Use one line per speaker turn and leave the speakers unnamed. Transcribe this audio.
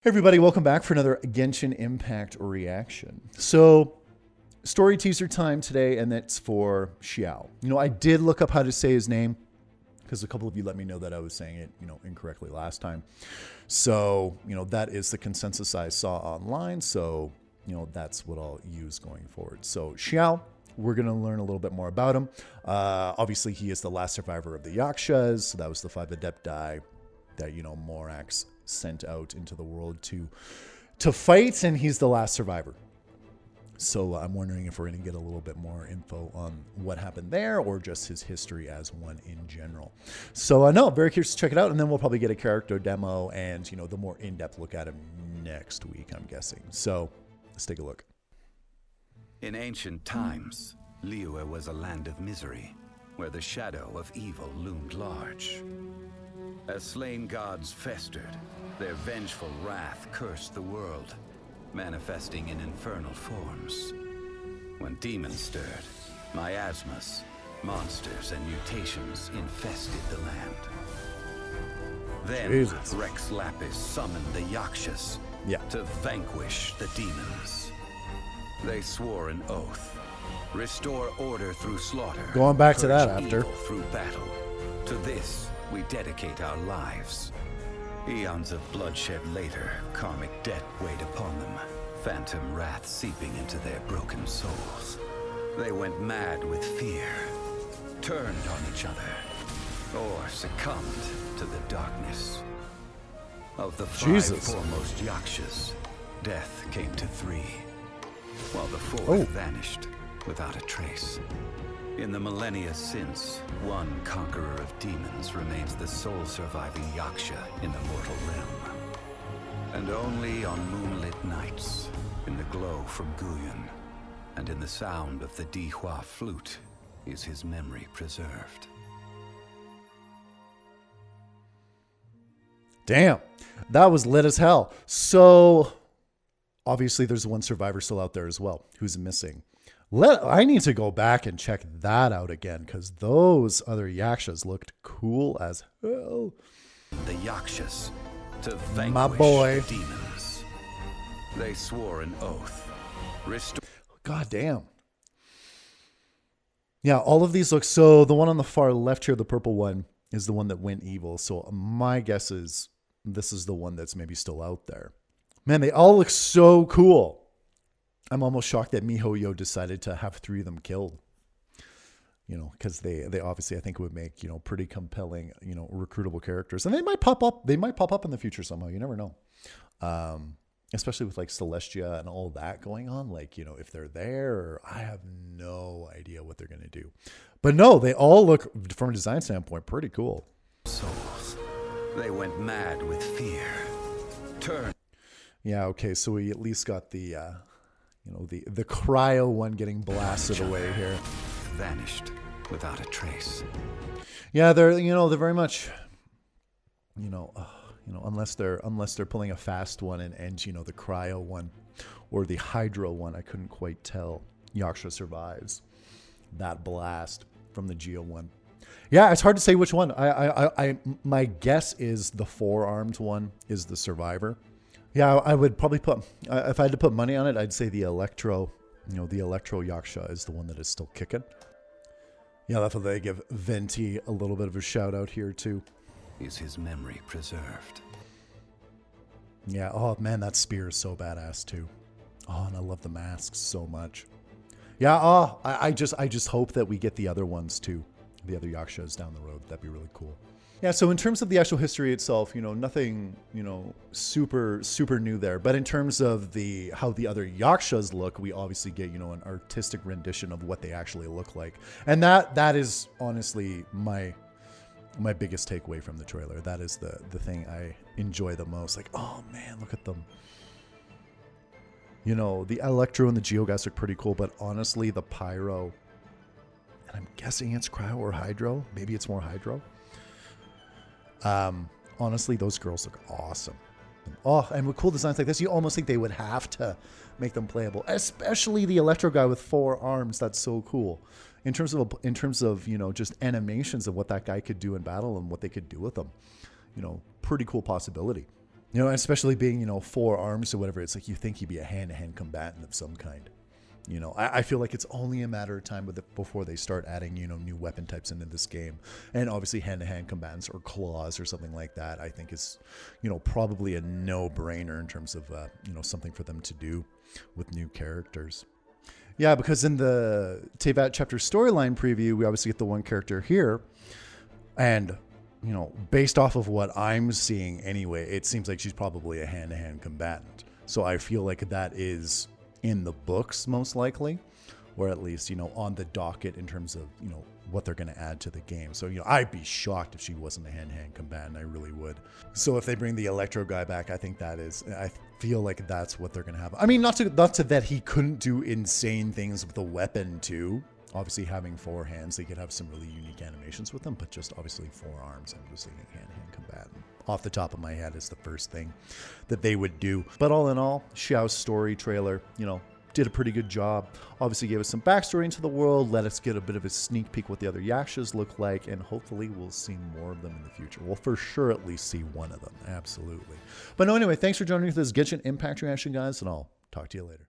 Hey everybody, welcome back for another Genshin Impact reaction. So, story teaser time today, and that's for Xiao. I did look up how to say his name, because a couple of you let me know that I was saying it, incorrectly last time. So, that is the consensus I saw online, so, that's what I'll use going forward. So, Xiao, we're going to learn a little bit more about him. Obviously, he is the last survivor of the Yakshas, so that was the 5 Adepti that, Morax sent out into the world to fight, and he's the last survivor. So I'm wondering if we're going to get a little bit more info on what happened there, or just his history as one in general. So no, very curious to check it out, and then we'll probably get a character demo and the more in-depth look at him next week, I'm guessing. So let's take a look.
In ancient times, Liyue was a land of misery, where the shadow of evil loomed large. As slain gods festered, their vengeful wrath cursed the world, manifesting in infernal forms. When demons stirred, miasmas, monsters, and mutations infested the land. Then
Jesus.
Rex Lapis summoned the Yakshas to vanquish the demons. They swore an oath: restore order through slaughter.
Going back to that
purge
after.
evil through battle. To this we dedicate our lives. Eons of bloodshed later, karmic debt weighed upon them, phantom wrath seeping into their broken souls. They went mad with fear, turned on each other, or succumbed to the darkness. Of the 5 foremost Yakshas, death came to 3, while the 4th vanished without a trace. In the millennia since, one conqueror of demons remains the sole surviving Yaksha in the mortal realm. And only on moonlit nights, in the glow from Guyon, and in the sound of the Dihua flute, is his memory preserved.
Damn, that was lit as hell. So, obviously there's one survivor still out there as well, who's missing. I need to go back and check that out again, because those other Yakshas looked cool as hell.
The Yakshas, to vanquish
my boy.
the demons. They swore an oath.
God damn. Yeah, all of these look, so the one on the far left here, the purple one, is the one that went evil. So my guess is this is the one that's maybe still out there. Man, they all look so cool. I'm almost shocked that MiHoYo decided to have 3 of them killed. Because they obviously, I think, would make, pretty compelling, recruitable characters. And they might pop up. They might pop up in the future somehow. You never know. Especially with like Celestia and all that going on. Like, if they're there, I have no idea what they're going to do. But no, they all look, from a design standpoint, pretty cool.
Souls. They went mad with fear. Turn.
Yeah, okay, so we at least got the the cryo one getting blasted away here.
Vanished without a trace.
Yeah, they're they're very much unless they're pulling a fast one and the cryo one or the hydro one, I couldn't quite tell. Yaksha survives that blast from the Geo one. Yeah, it's hard to say which one. I my guess is the 4-armed one is the survivor. Yeah, I would probably put, if I had to put money on it, I'd say the Electro, the Electro Yaksha is the one that is still kicking. Yeah, that's what they give Venti a little bit of a shout out here too.
Is his memory preserved?
Yeah, oh man, that spear is so badass too. Oh, and I love the masks so much. Yeah, oh, I just hope that we get the other ones too. The other Yakshas down the road. That'd be really cool. Yeah, so in terms of the actual history itself, nothing, super new there. But in terms of how the other Yakshas look, we obviously get, an artistic rendition of what they actually look like. And that is honestly my biggest takeaway from the trailer. That is the thing I enjoy the most. Like, oh man, look at them. The Electro and the Geogas look pretty cool, but honestly, the Pyro, and I'm guessing it's Cryo or Hydro. Maybe it's more Hydro. Honestly, those girls look awesome. And with cool designs like this, you almost think they would have to make them playable, especially the Electro guy with 4 arms. That's so cool. In terms of just animations of what that guy could do in battle and what they could do with them, pretty cool possibility. You know, especially being, 4 arms or whatever, it's like you think he'd be a hand-to-hand combatant of some kind. You know, I feel like it's only a matter of time before they start adding, new weapon types into this game. And obviously hand-to-hand combatants or claws or something like that, I think is, probably a no-brainer in terms of, something for them to do with new characters. Yeah, because in the Teyvat chapter storyline preview, we obviously get the one character here. And, based off of what I'm seeing anyway, it seems like she's probably a hand-to-hand combatant. So I feel like that is in the books most likely, or at least, on the docket in terms of, what they're going to add to the game. So, I'd be shocked if she wasn't a hand-to-hand combatant. I really would. So if they bring the Electro guy back, I feel like that's what they're going to have. I mean, not to that he couldn't do insane things with the weapon too. Obviously having 4 hands, they could have some really unique animations with them, but just obviously 4 arms. I'm just thinking hand-to-hand combatant. Off the top of my head is the first thing that they would do. But all in all, Xiao's story trailer, did a pretty good job. Obviously gave us some backstory into the world, let us get a bit of a sneak peek what the other Yakshas look like, and hopefully we'll see more of them in the future. We'll for sure at least see one of them, absolutely. But no, anyway, thanks for joining me for this Genshin Impact reaction, guys, and I'll talk to you later.